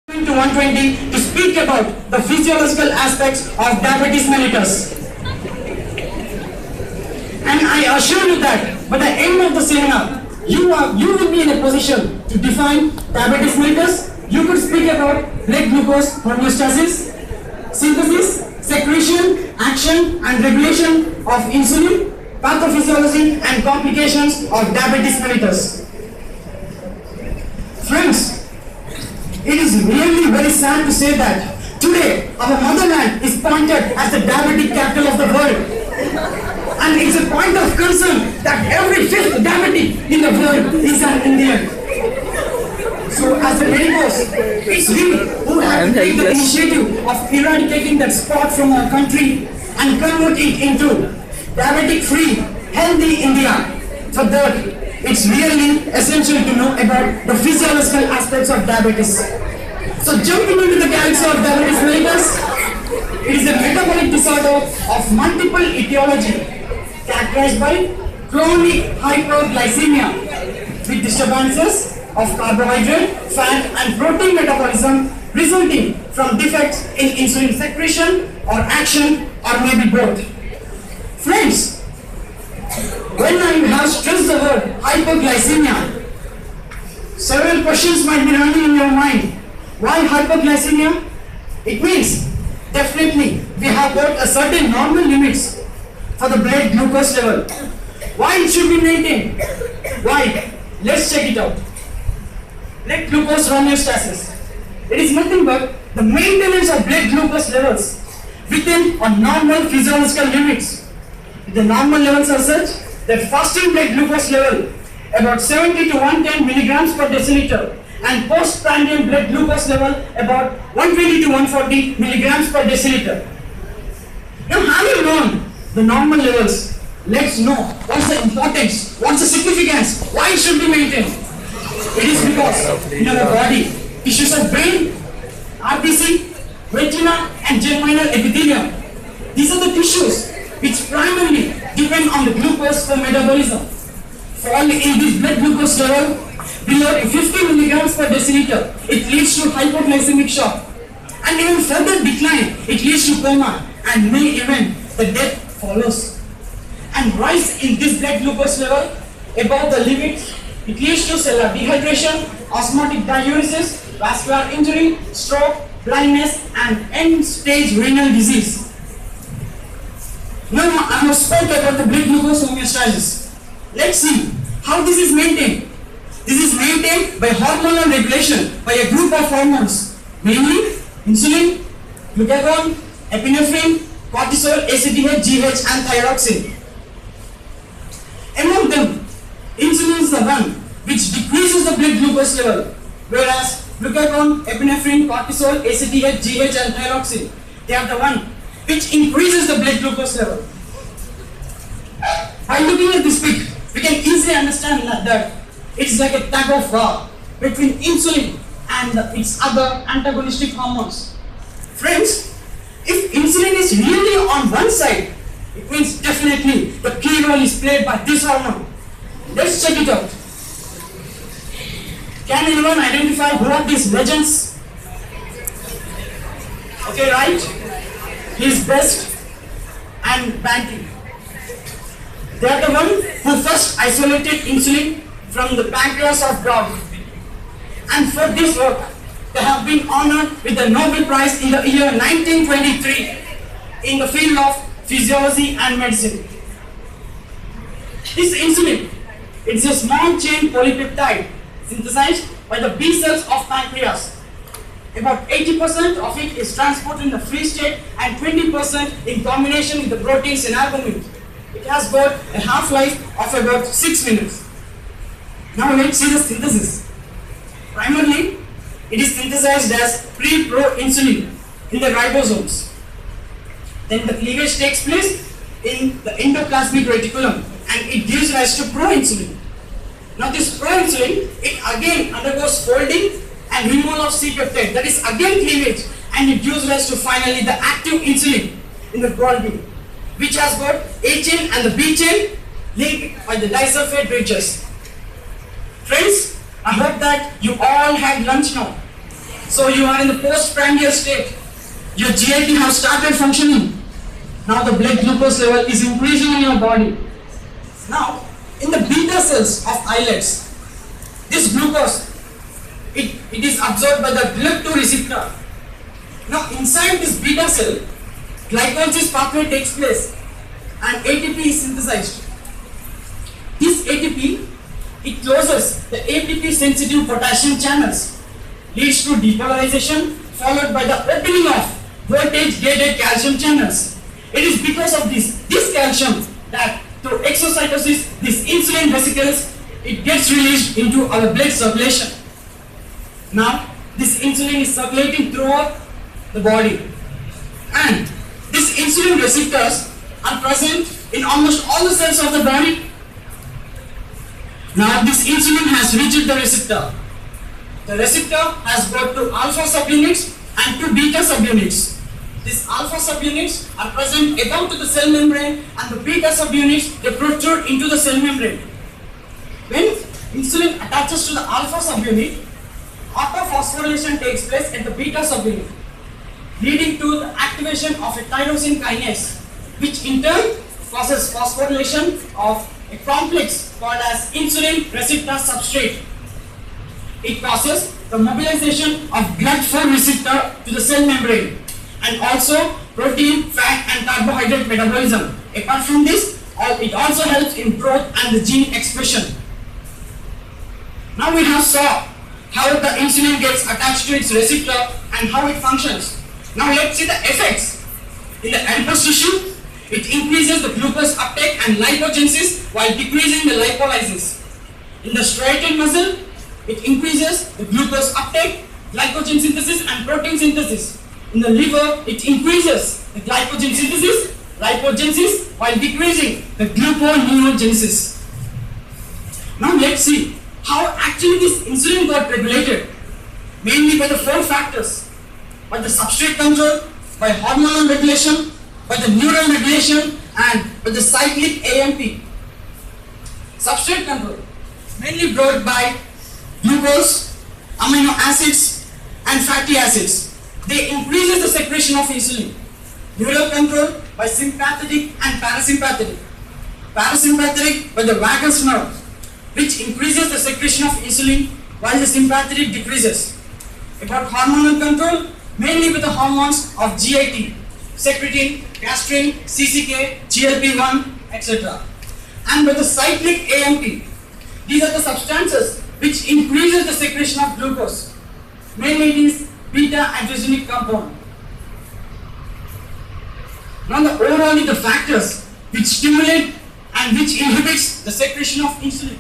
to 120 to speak about the physiological aspects of diabetes mellitus. And I assure you that by the end of the seminar, you will be in a position to define diabetes mellitus. You could speak about blood glucose homeostasis, synthesis, secretion, action and regulation of insulin, pathophysiology and complications of diabetes mellitus. Friends, it is really very sad to say that today our motherland is pointed as the diabetic capital of the world. And it's a point of concern that every fifth diabetic in the world is an Indian. So as the medicos, it's we who have to take the initiative of eradicating that spot from our country and convert it into diabetic-free, healthy India. For that, it's really essential to know about the physiological aspects of diabetes. So jumping into the galaxy of diabetes mellitus, it is a metabolic disorder of multiple etiology characterized by chronic hyperglycemia with disturbances of carbohydrate, fat and protein metabolism resulting from defects in insulin secretion or action or maybe both. Friends, when I have stressed the word hyperglycemia, several questions might be running in your mind. Why hyperglycemia? It means definitely we have got a certain normal limits for the blood glucose level. Why it should be maintained? Why? Let's check it out. Blood glucose homeostasis. It is nothing but the maintenance of blood glucose levels within a normal physiological limits. The normal levels are such that fasting blood glucose level about 70 to 110 milligrams per deciliter and postprandial blood glucose level about 120 to 140 milligrams per deciliter. Now, having known the normal levels, let's know what's the importance, what's the significance, why it should be maintained. It is because in our body, tissues of brain, RBC, retina and germinal epithelium, these are the tissues which primarily depend on the glucose for metabolism. Fall in this blood glucose level below 50 milligrams per deciliter, it leads to hypoglycemic shock. And even further decline, it leads to coma and may even the death follows. And rise in this blood glucose level above the limits, it leads to cellular dehydration, osmotic diuresis, vascular injury, stroke, blindness and end-stage renal disease. Now I have spoken about the blood glucose homeostasis. Let's see how this is maintained. This is maintained by hormonal regulation by a group of hormones, mainly insulin, glucagon, epinephrine, cortisol, ACTH, GH and thyroxine. Among them, insulin is the one which decreases the blood glucose level, whereas glucagon, epinephrine, cortisol, ACTH, GH and thyroxine, they are the one which increases the blood glucose level. By looking at this pic, we can easily understand that it's like a tug of war between insulin and its other antagonistic hormones. Friends, if insulin is really on one side, it means definitely the key role is played by this hormone. Let's check it out. Can anyone identify who are these legends? Okay, right? He's Best and Banting. They are the one who first isolated insulin from the pancreas of dog. And for this work, they have been honored with the Nobel Prize in the year 1923 in the field of physiology and medicine. This insulin, it's a small chain polypeptide synthesized by the B cells of pancreas. About 80% of it is transported in the free state and 20% in combination with the proteins in albumin. It has got a half-life of about 6 minutes. Now let's see the synthesis. Primarily, it is synthesized as pre-proinsulin in the ribosomes. Then the cleavage takes place in the endoplasmic reticulum and it gives rise to proinsulin. Now this proinsulin, it again undergoes folding and removal of C-peptide, that is again cleavage, and it gives rise to finally the active insulin in the Golgi, which has got A chain and the B chain linked by the disulfide bridges. Friends, I hope that you all had lunch now. So you are in the postprandial state. Your GIT has started functioning. Now the blood glucose level is increasing in your body. Now, in the beta cells of islets, this glucose, it is absorbed by the GLUT2 receptor. Now inside this beta cell, glycolysis pathway takes place and ATP is synthesized. This ATP, it closes the ATP sensitive potassium channels, leads to depolarization followed by the opening of voltage gated calcium channels. It is because of this calcium that through exocytosis, this insulin vesicles, it gets released into our blood circulation. Now, this insulin is circulating throughout the body, and these insulin receptors are present in almost all the cells of the body. Now, this insulin has reached the receptor. The receptor has got two alpha subunits and two beta subunits. These alpha subunits are present above to the cell membrane, and the beta subunits, they protrude into the cell membrane. When insulin attaches to the alpha subunit, autophosphorylation takes place at the beta subunit, leading to the activation of a tyrosine kinase, which in turn causes phosphorylation of a complex called as insulin receptor substrate. It causes the mobilization of GLUT4 receptor to the cell membrane, and also protein, fat and carbohydrate metabolism. Apart from this, it also helps in growth and the gene expression. Now we have saw how the insulin gets attached to its receptor and how it functions. Now let's see the effects. In the adipose tissue, it increases the glucose uptake and lipogenesis while decreasing the lipolysis. In the striated muscle, it increases the glucose uptake, glycogen synthesis and protein synthesis. In the liver, it increases the glycogen synthesis, lipogenesis while decreasing the gluconeogenesis. Now let's see how actually this insulin got regulated, mainly by the four factors: by the substrate control, by hormonal regulation, by the neural regulation and by the cyclic AMP. Substrate control, mainly brought by glucose, amino acids and fatty acids. They increases the secretion of insulin. Neural control by sympathetic and parasympathetic. Parasympathetic by the vagus nerve, which increases the secretion of insulin while the sympathetic decreases. About hormonal control, mainly with the hormones of GIT, secretin, gastrin, CCK, GLP-1, etc. And with the cyclic AMP, these are the substances which increases the secretion of glucose. Mainly it is beta-androgenic compound. Now the factors which stimulate and which inhibits the secretion of insulin.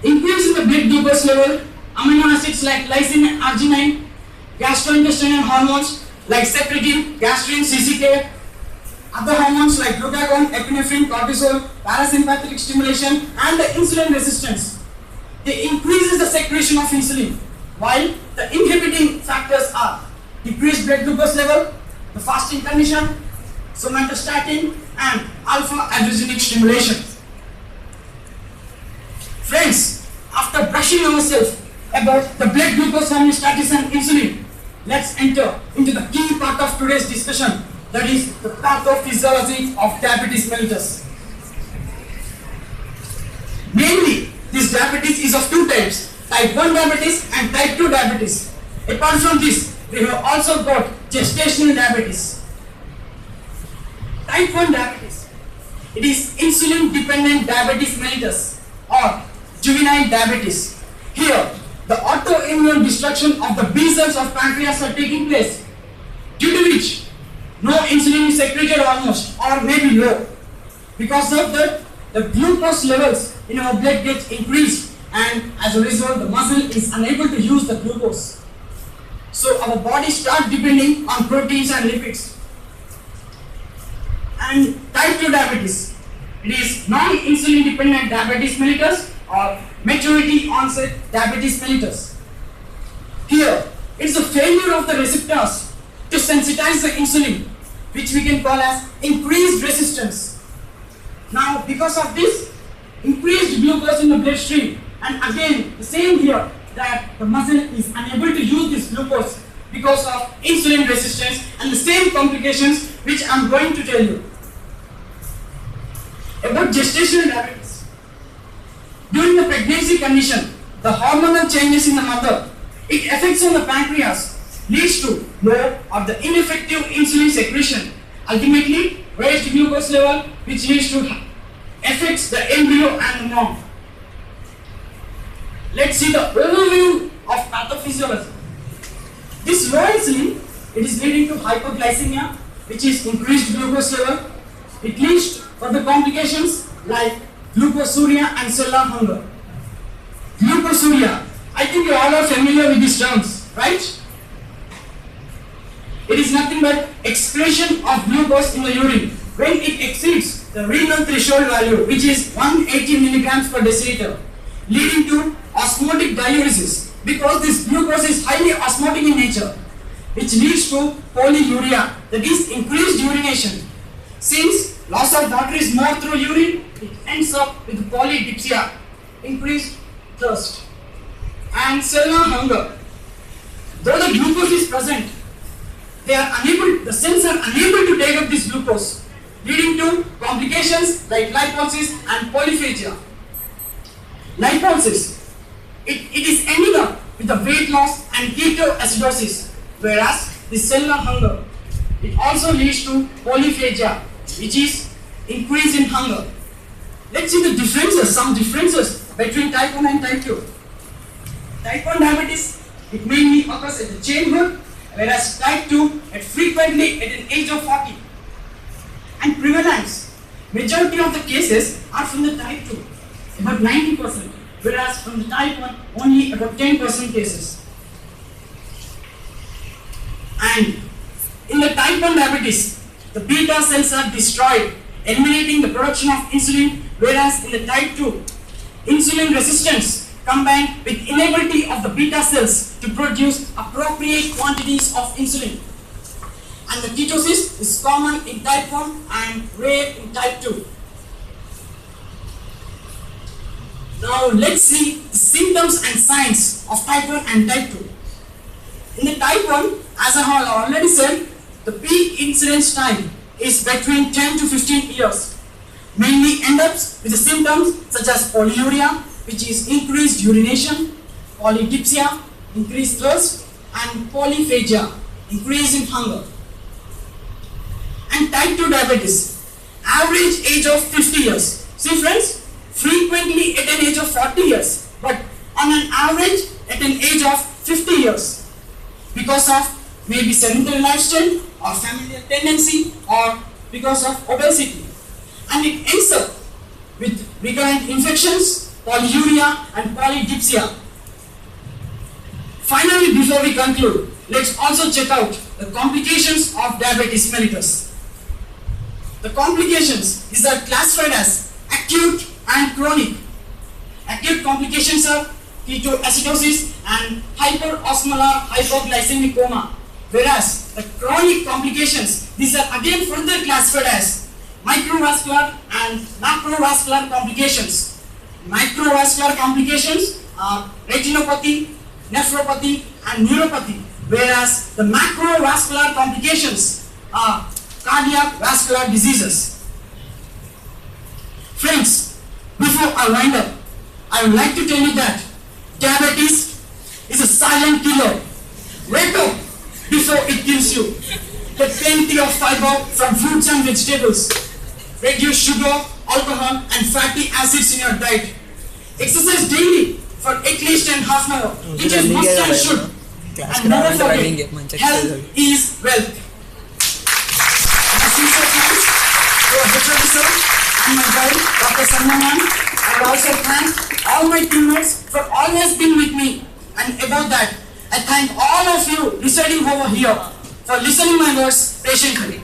Increase in the blood glucose level, amino acids like lysine and arginine, gastrointestinal hormones like secretin, gastrin, CCK, other hormones like glucagon, epinephrine, cortisol, parasympathetic stimulation and the insulin resistance. They increases the secretion of insulin, while the inhibiting factors are decreased blood glucose level, the fasting condition, somatostatin and alpha-adrenergic stimulation. Friends, after brushing ourselves about the blood glucose homeostasis and insulin, let's enter into the key part of today's discussion, that is the pathophysiology of diabetes mellitus. Mainly, this diabetes is of two types, type 1 diabetes and type 2 diabetes. Apart from this, we have also got gestational diabetes. Type 1 diabetes, it is insulin dependent diabetes mellitus or juvenile diabetes. Here, the autoimmune destruction of the B cells of pancreas are taking place, due to which no insulin is secreted almost or maybe low. Because of that, the glucose levels in our blood gets increased, and as a result the muscle is unable to use the glucose. So our body starts depending on proteins and lipids. And type 2 diabetes, it is non-insulin dependent diabetes mellitus or maturity onset diabetes mellitus. Here, it's a failure of the receptors to sensitize the insulin, which we can call as increased resistance. Now, because of this increased glucose in the bloodstream, and again the same here, that the muscle is unable to use this glucose because of insulin resistance and the same complications which I am going to tell you. About gestational diabetes. During the pregnancy condition, the hormonal changes in the mother, it affects on the pancreas, leads to low or the ineffective insulin secretion, ultimately raised glucose level, which leads to affects the embryo and the mom. Let's see the overview of pathophysiology. This low insulin, it is leading to hypoglycemia, which is increased glucose level. It leads to further complications like glucosuria and cellular hunger. Glucosuria, I think you all are familiar with these terms, right? It is nothing but excretion of glucose in the urine when it exceeds the renal threshold value, which is 180 milligrams per deciliter, leading to osmotic diuresis because this glucose is highly osmotic in nature, which leads to polyuria, that is increased urination. Since loss of water is more through urine, it ends up with polydipsia, increased thirst, and cellular hunger. Though the glucose is present, the cells are unable to take up this glucose, leading to complications like lipolysis and polyphagia. Lipolysis, it is ending up with the weight loss and ketoacidosis, whereas the cellular hunger, it also leads to polyphagia, which is increase in hunger. Let's see the differences, some differences between type 1 and type 2. Type 1 diabetes, it mainly occurs at the childhood, whereas type 2 at frequently at an age of 40. And prevalence, majority of the cases are from the type 2, about 90%, whereas from the type 1 only about 10% cases. And in the type 1 diabetes, the beta cells are destroyed, eliminating the production of insulin, whereas in the type 2, insulin resistance combined with inability of the beta cells to produce appropriate quantities of insulin. And the ketosis is common in type 1 and rare in type 2. Now let's see the symptoms and signs of type 1 and type 2. In the type 1, as I have already said, the peak incidence time is between 10 to 15 years. Mainly ends up with the symptoms such as polyuria, which is increased urination, polydipsia, increased thirst, and polyphagia, increase in hunger. And type 2 diabetes, average age of 50 years. See friends, frequently at an age of 40 years, but on an average at an age of 50 years, because of maybe sedentary lifestyle or familial tendency or because of obesity. And it ends up with recurrent infections, polyuria and polydipsia. Finally, before we conclude, let's also check out the complications of diabetes mellitus. The complications is are classified as acute and chronic. Acute complications are ketoacidosis and hyperosmolar hypoglycemic coma, whereas the chronic complications, these are again further classified as microvascular and macrovascular complications. Microvascular complications are retinopathy, nephropathy and neuropathy, whereas the macrovascular complications are cardiac vascular diseases. Friends, before I wind up, I would like to tell you that diabetes is a silent killer. Wake up before it kills you. Get plenty of fiber from fruits and vegetables. Reduce sugar, alcohol and fatty acids in your diet. Exercise daily for at least half an hour. It is must and should. And never forget, health is wealth. My sincere thanks to our professor and my guide, Dr. Salman. I would also thank all my teammates for always being with me. And about that, I thank all of you residing over here for listening my words patiently.